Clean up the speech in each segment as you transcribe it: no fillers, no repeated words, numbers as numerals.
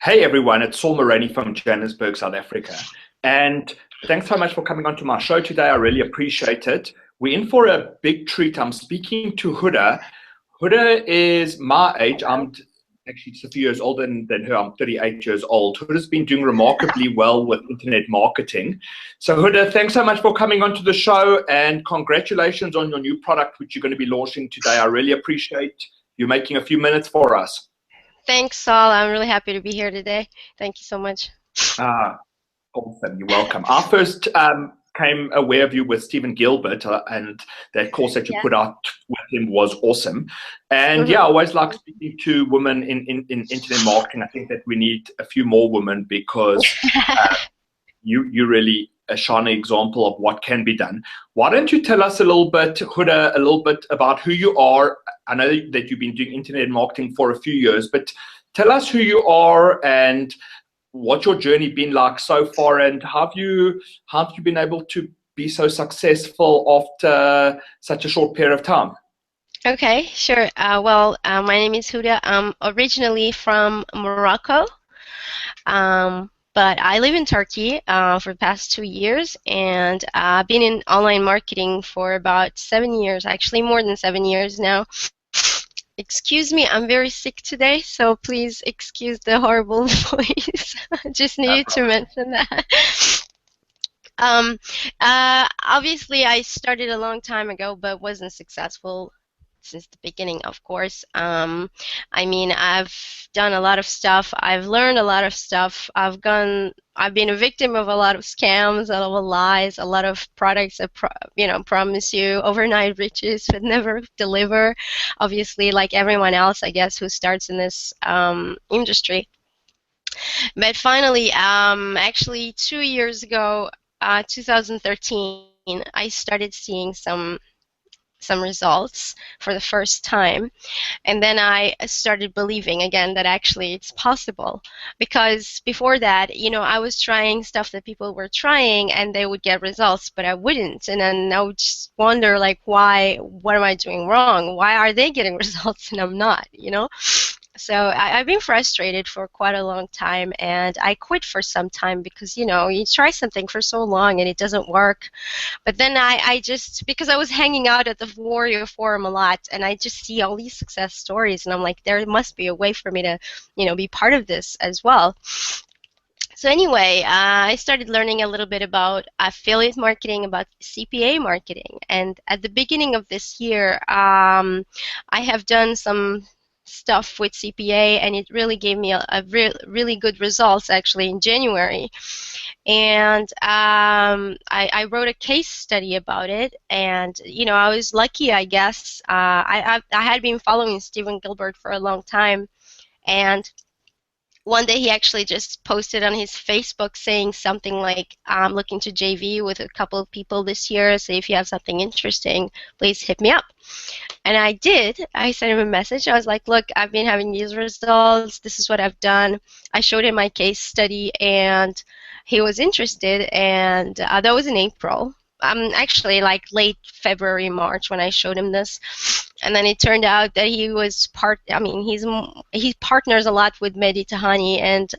Hey everyone, it's Saul Maraney from Johannesburg, South Africa. And thanks so much for coming onto my show today. I really appreciate it. We're in for a big treat. I'm speaking to Huda. Huda is my age. I'm actually just a few years older than her. I'm 38 years old. Huda's been doing remarkably well with internet marketing. So Huda, thanks so much for coming onto the show and congratulations on your new product, which you're going to be launching today. I really appreciate you making a few minutes for us. Thanks, Saul. I'm really happy to be here today. Thank you so much. Ah, awesome. You're welcome. I first came aware of you with Stephen Gilbert, and that course that you Yeah. put out with him was awesome. And yeah, I hmm always like speaking to women in internet marketing. I think that we need a few more women because you really a shining example of what can be done. Why don't you tell us a little bit, Huda, a little bit about who you are? I know that you've been doing internet marketing for a few years, but tell us who you are and what's your journey been like so far, and have you been able to be so successful after such a short period of time? Okay, sure. My name is Huda. I'm originally from Morocco, but I live in Turkey for the past 2 years, and I've been in online marketing for about 7 years, actually more than 7 years now. Excuse me, I'm very sick today, so please excuse the horrible voice. I just No needed to problem. mention that. Um, Obviously, I started a long time ago, but wasn't successful since the beginning, of course. I mean, I've done a lot of stuff. I've learned a lot of stuff. I've been a victim of a lot of scams, a lot of lies, a lot of products that promise you overnight riches but never deliver. Obviously, like everyone else, I guess, who starts in this industry. But finally, actually 2 years ago, 2013, I started seeing some results for the first time, and then I started believing again that actually it's possible. Because before that, I was trying stuff that people were trying, and they would get results, but I wouldn't. And then I would just wonder, like, why? What am I doing wrong? Why are they getting results and I'm not? So I've been frustrated for quite a long time, and I quit for some time because, you try something for so long and it doesn't work. But then I just, because I was hanging out at the Warrior Forum a lot, and I just see all these success stories, and I'm like, there must be a way for me to, be part of this as well. So anyway, I started learning a little bit about affiliate marketing, about CPA marketing, and at the beginning of this year, I have done some stuff with CPA, and it really gave me really good results actually in January. And I wrote a case study about it, and I was lucky, I guess. I had been following Stephen Gilbert for a long time, and one day he actually just posted on his Facebook saying something like, I'm looking to JV with a couple of people this year, so if you have something interesting, please hit me up. And I did. I sent him a message. I was like, look, I've been having these results. This is what I've done. I showed him my case study, and he was interested, and that was in April. Actually, like late February, March when I showed him this. And then it turned out that he partners a lot with Mehdi Tahani, and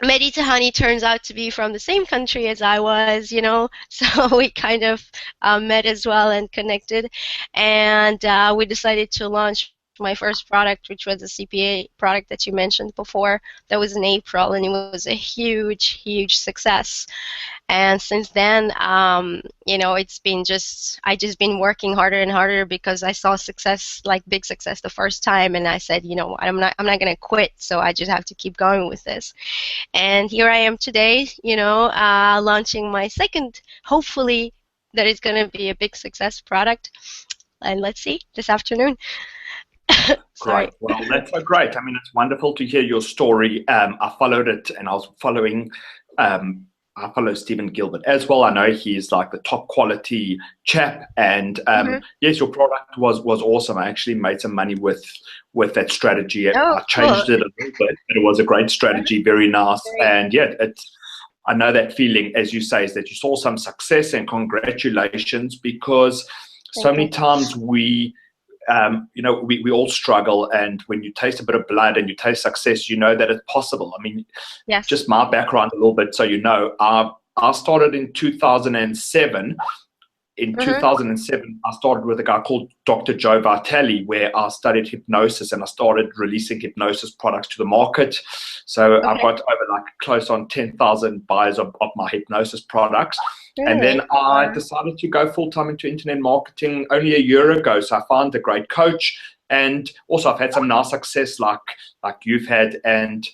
Mehdi Tahani turns out to be from the same country as I was, so we kind of met as well and connected, and we decided to launch my first product, which was a CPA product that you mentioned before. That was in April, and it was a huge, huge success. And since then, it's been I just been working harder and harder because I saw success, like big success, the first time, and I said, I'm not gonna quit, so I just have to keep going with this. And here I am today, launching my second, hopefully that is gonna be a big success product. And let's see, this afternoon. Great. Sorry. Well, that's so great. I mean, it's wonderful to hear your story. I followed it, and um, I follow Stephen Gilbert as well. I know he's like the top quality chap, and hmm yes, your product was awesome. I actually made some money with that strategy. Oh, I cool. changed it a little bit, but it was a great strategy, very nice. Great. And yeah, I know that feeling, as you say, is that you saw some success, and congratulations, because so Thank many you. times we you know, we all struggle, and when you taste a bit of blood and you taste success, you know that it's possible. I mean, Yes. just my background a little bit, so you know, I started in 2007. In 2007, I started with a guy called Dr. Joe Vitale, where I studied hypnosis, and I started releasing hypnosis products to the market. So I've got over like close on 10,000 buyers of my hypnosis products. Really? And then I decided to go full-time into internet marketing only a year ago. So I found a great coach, and also I've had some nice success like you've had. And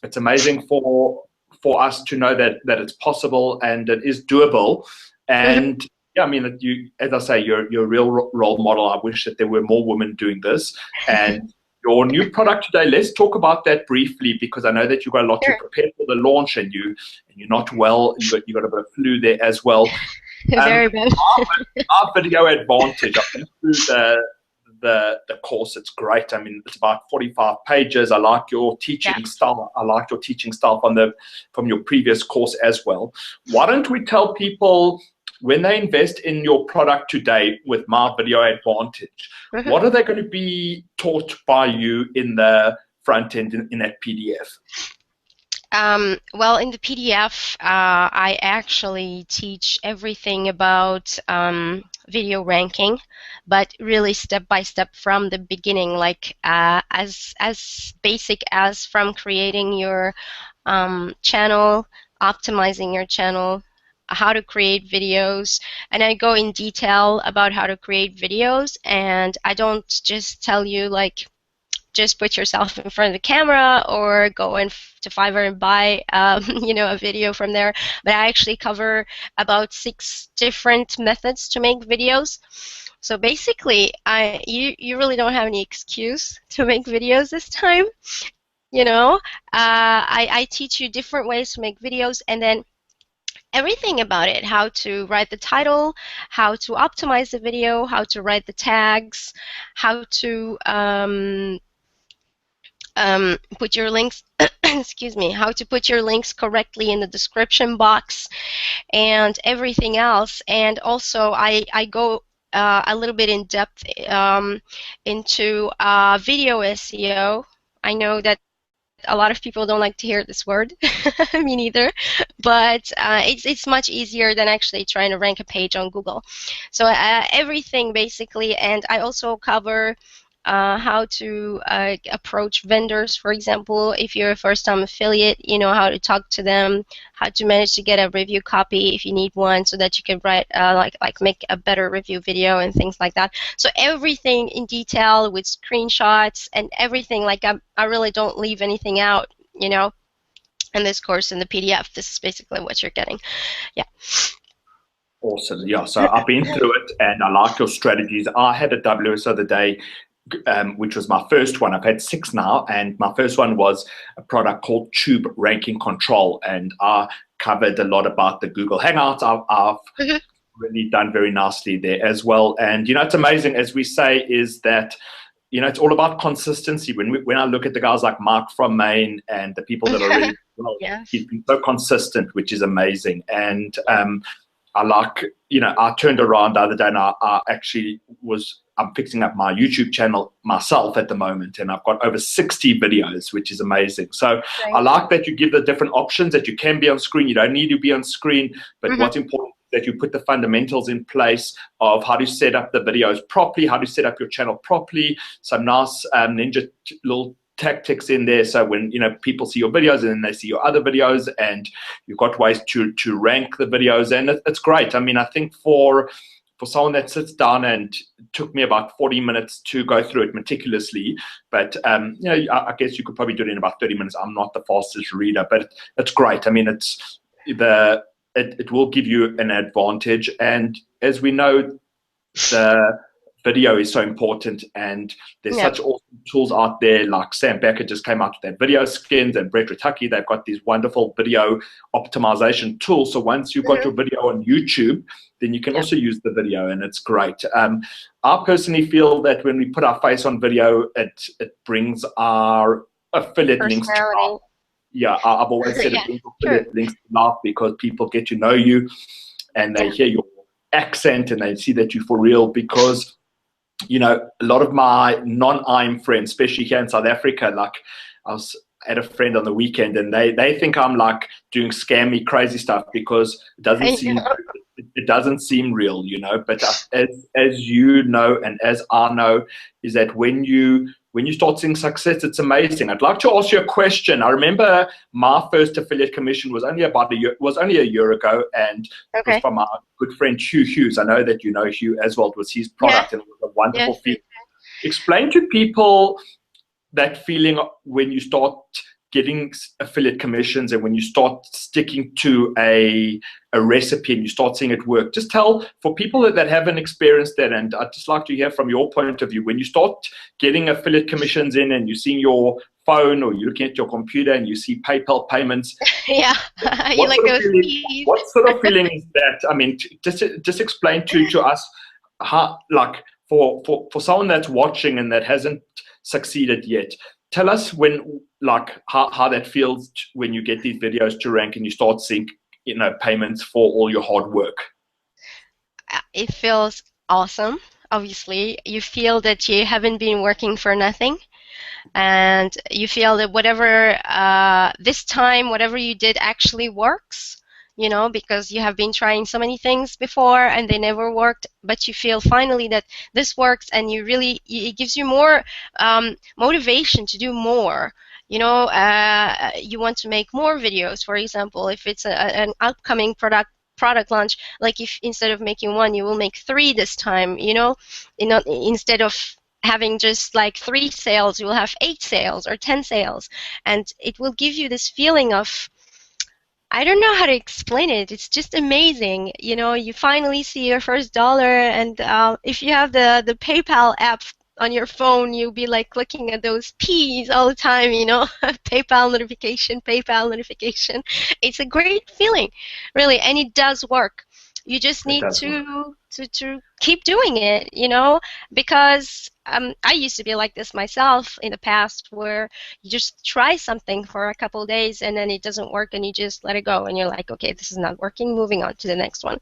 it's amazing for us to know that it's possible and it is doable. And yeah, I mean, you, as I say, you're a real role model. I wish that there were more women doing this. And your new product today, let's talk about that briefly, because I know that you've got a lot to prepare for the launch, and you're not well. You got a bit of flu there as well. Very bad. Our video advantage. I've been through the course. It's great. I mean, it's about 45 pages. I like your teaching style. I like your teaching style from your previous course as well. Why don't we tell people, when they invest in your product today with My Video Advantage, what are they going to be taught by you in the front end in that PDF? Well, in the PDF, I actually teach everything about video ranking, but really step by step from the beginning, like as basic as from creating your channel, optimizing your channel, how to create videos, and I go in detail about how to create videos. And I don't just tell you like just put yourself in front of the camera or go to Fiverr and buy you know, a video from there, but I actually cover about 6 different methods to make videos. So basically you really don't have any excuse to make videos this time, you know. I teach you different ways to make videos, and then everything about it: how to write the title, how to optimize the video, how to write the tags, how to put your links excuse me, how to put your links correctly in the description box, and everything else. And also I go a little bit in depth into video SEO. I know that a lot of people don't like to hear this word, me neither, but it's much easier than actually trying to rank a page on Google. So everything basically. And I also cover how to approach vendors. For example, if you're a first-time affiliate, you know how to talk to them, how to manage to get a review copy if you need one, so that you can write like make a better review video and things like that. So everything in detail with screenshots and everything. Like I really don't leave anything out, you know. In this course, in the PDF, this is basically what you're getting. Yeah. Awesome. Yeah. So I've been through it, and I like your strategies. I had a WSO the day, which was my first one. I've had 6 now, and my first one was a product called Tube Ranking Control, and I covered a lot about the Google Hangouts. I've really done very nicely there as well. And you know, it's amazing, as we say, is that, you know, it's all about consistency. When I look at the guys like Mark from Maine and the people that are really well, he's been so consistent, which is amazing. And I like, you know, I turned around the other day, and I'm fixing up my YouTube channel myself at the moment, and I've got over 60 videos, which is amazing. So I like that you give the different options, that you can be on screen, you don't need to be on screen, but what's important is that you put the fundamentals in place of how to set up the videos properly, how to set up your channel properly, some nice ninja little tactics in there, so when, you know, people see your videos and then they see your other videos, and you've got ways to rank the videos, and it's great. I mean, I think for someone that sits down, and it took me about 40 minutes to go through it meticulously, but you know, I guess you could probably do it in about 30 minutes. I'm not the fastest reader, but it's great. I mean, it will give you an advantage, and as we know, the video is so important, and there's such awesome tools out there. Like Sam Becker just came out with their video skins, and Brett Ritaki, they've got these wonderful video optimization tools. So once you've got your video on YouTube, then you can also use the video, and it's great. I personally feel that when we put our face on video, it brings our affiliate links to life. Yeah, I've always said it brings affiliate links to life, because people get to know you, and they hear your accent, and they see that you're for real. Because you know, a lot of my non-IM friends, especially here in South Africa, like I was at a friend on the weekend, and they think I'm like doing scammy, crazy stuff because I know. it doesn't seem real, you know. But as you know, and as I know, is that when you start seeing success, it's amazing. I'd like to ask you a question. I remember my first affiliate commission was only a year ago, and it was Okay. from our good friend Hugh Hughes. I know that you know Hugh as well. It was his Yeah. product, and it was a wonderful Yes. feat. Explain to people that feeling when you start getting affiliate commissions and when you start sticking to a recipe and you start seeing it work. Just tell for people that haven't experienced that, and I'd just like to hear from your point of view, when you start getting affiliate commissions in and you're seeing your phone or you're looking at your computer and you see PayPal payments, Yeah. You like those keys. what sort of feeling is that? I mean, just explain to us how, like, for someone that's watching and that hasn't succeeded yet, tell us when, like, how that feels when you get these videos to rank and you start seeing, you know, payments for all your hard work. It feels awesome. Obviously, you feel that you haven't been working for nothing, and you feel that whatever this time, whatever you did actually works. You know, because you have been trying so many things before and they never worked, but you feel finally that this works, and you really, it gives you more motivation to do more. You know, you want to make more videos, for example, if it's an upcoming product launch, like if instead of making one, you will make 3 this time, you know, instead of having just like 3 sales, you will have 8 sales or 10 sales, and it will give you this feeling of, I don't know how to explain it. It's just amazing. You know, you finally see your first dollar, and if you have the PayPal app on your phone, you'll be like clicking at those P's all the time, you know, PayPal notification, PayPal notification. It's a great feeling, really, and it does work. You just It need does work. to keep doing it, you know, because I used to be like this myself in the past, where you just try something for a couple of days and then it doesn't work and you just let it go and you're like, okay, this is not working, moving on to the next one.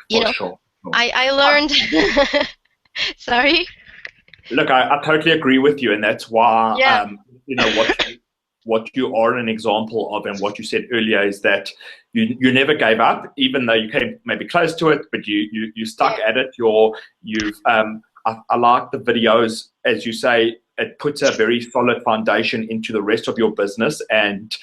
You For know, sure. I learned. Sorry. Look, I totally agree with you, and that's why Yeah. you know what you are an example of, and what you said earlier is that you never gave up, even though you came maybe close to it, but you stuck Yeah. at it. I like the videos, as you say, it puts a very solid foundation into the rest of your business, and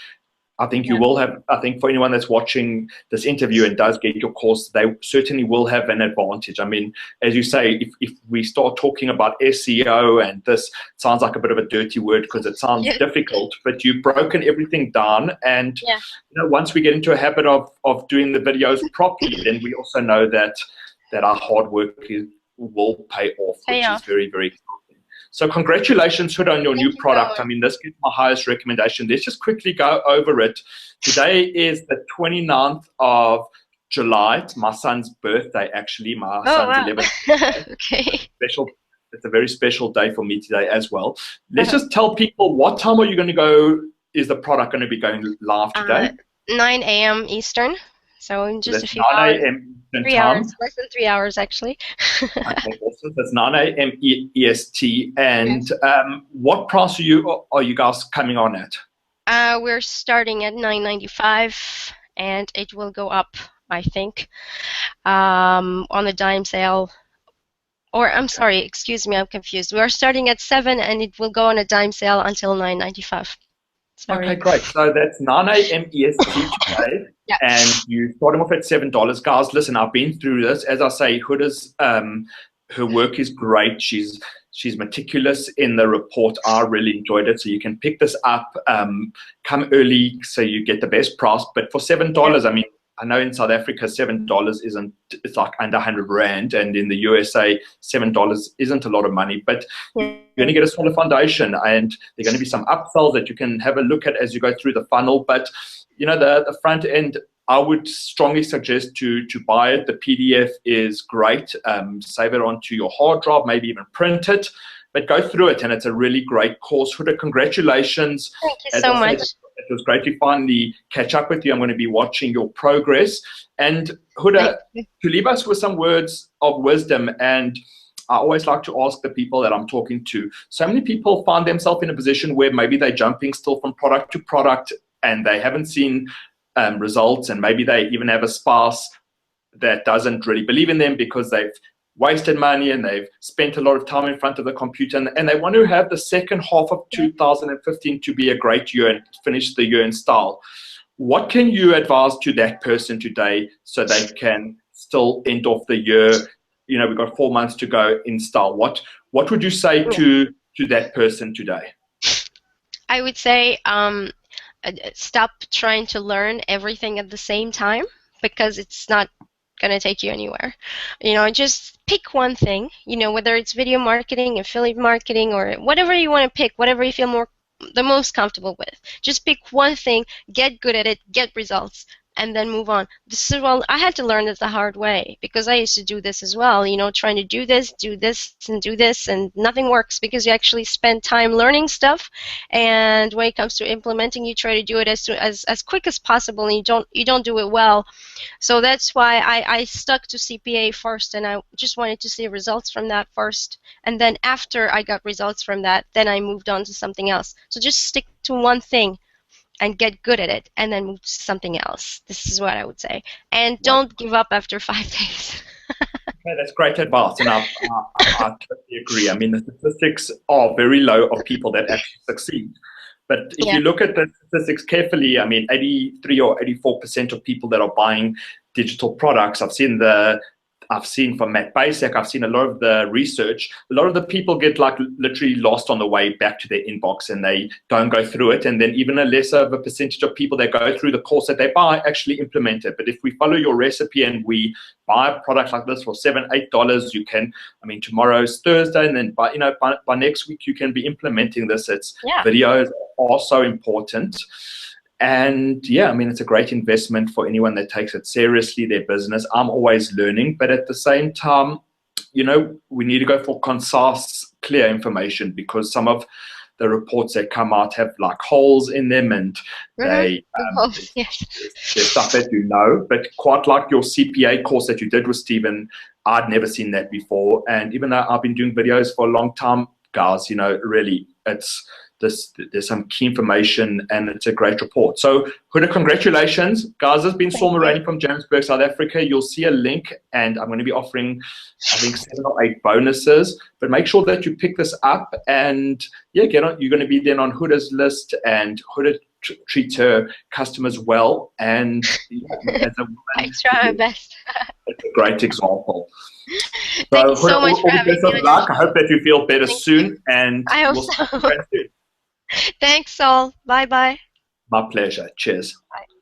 I think you Yeah. will have, I think for anyone that's watching this interview and does get your course, they certainly will have an advantage. I mean, as you say, if we start talking about SEO, and this sounds like a bit of a dirty word because it sounds Yeah. difficult, but you've broken everything down. And Yeah. you know, once we get into a habit of doing the videos properly, then we also know that our hard work will pay off, Pay which is off. very, very exciting. So congratulations, Huda, on your Thank new you so product. I much. mean, this gets my highest recommendation. Let's just quickly go over it. Today is the 29th of July. It's my son's birthday, actually. My Oh, son's wow. 11. Okay. Special. It's a very special day for me today as well. Let's Uh, just tell people, what time are you going to go? Is the product going to be going live uh, today? 9 a.m. Eastern. So in So just a that's few 9 hours, a.m. Eastern 3 hours, time. less than 3 hours actually. Okay, awesome. That's 9 a.m. EST. And Yes. what price are you guys coming on at? We're starting at 9.95, and it will go up, I think, on the dime sale. Or I'm sorry, excuse me, I'm confused. We are starting at 7, and it will go on a dime sale until 9.95. Okay, Sorry. great. So that's 9 a.m. EST today, Yeah. and you start them off at $7. Guys, listen, I've been through this. As I say, Huda's her work is great. She's meticulous in the report. I really enjoyed it. So you can pick this up, come early so you get the best price. But for Yeah. $7, I mean, I know in South Africa $7 isn't, it's like under 100 Rand, and in the USA $7 isn't a lot of money, but you're going to get a solid foundation, and there are going to be some upsells that you can have a look at as you go through the funnel. But you know, the front end, I would strongly suggest to buy it. The PDF is great. Save it onto your hard drive, maybe even print it, but go through it, and it's a really great course. Huda, congratulations. Thank you As so I said, much. it was great to finally catch up with you. I'm going to be watching your progress. And Thank Huda, you. to leave us with some words of wisdom, and I always like to ask the people that I'm talking to. So many people find themselves in a position where maybe they're jumping still from product to product and they haven't seen results, and maybe they even have a spouse that doesn't really believe in them because they've wasted money and they've spent a lot of time in front of the computer, and they want to have the second half of 2015 to be a great year and finish the year in style. What can you advise to that person today so they can still end off the year? We've got 4 months to go in style. What would you say to that person today? I would say stop trying to learn everything at the same time, because it's not going to take you anywhere. Just pick one thing, whether it's video marketing, affiliate marketing, or whatever you want to pick, whatever you feel the most comfortable with. Just pick one thing, get good at it, get results, and then move on. I had to learn this the hard way, because I used to do this as well, trying to do this, and nothing works because you actually spend time learning stuff, and when it comes to implementing, you try to do it as quick as possible, and you don't do it well. So that's why I stuck to CPA first, and I just wanted to see results from that first, and then after I got results from that, then I moved on to something else. So just stick to one thing and get good at it, and then move to something else. This is what I would say. And don't give up after 5 days. Okay, that's great advice, and I totally agree. I mean, the statistics are very low of people that actually succeed. But if you look at the statistics carefully, I mean, 83 or 84% of people that are buying digital products, I've seen from Matt Basic, I've seen a lot of the research, a lot of the people get literally lost on the way back to their inbox, and they don't go through it. And then even a lesser of a percentage of people that go through the course that they buy actually implement it. But if we follow your recipe and we buy a product like this for $7, $8, you can, tomorrow's Thursday, and then by next week, you can be implementing this. Videos are so important. And it's a great investment for anyone that takes it seriously, their business. I'm always learning, but at the same time, we need to go for concise, clear information, because some of the reports that come out have holes in them, and there's stuff that but quite like your CPA course that you did with Stephen, I'd never seen that before. And even though I've been doing videos for a long time, guys, really, there's some key information, and it's a great report. So, Huda, congratulations. Guys, this has been Saul Maraney from Johannesburg, South Africa. You'll see a link, and I'm going to be offering, I think, 7 or 8 bonuses. But make sure that you pick this up, and get on. You're going to be then on Huda's list, and Huda treats her customers well. And as a woman, I try my best. It's a great example. Thank you so much for having me. I hope that you feel better soon, and I hope so. Thanks, Saul. Bye-bye. My pleasure. Cheers. Bye.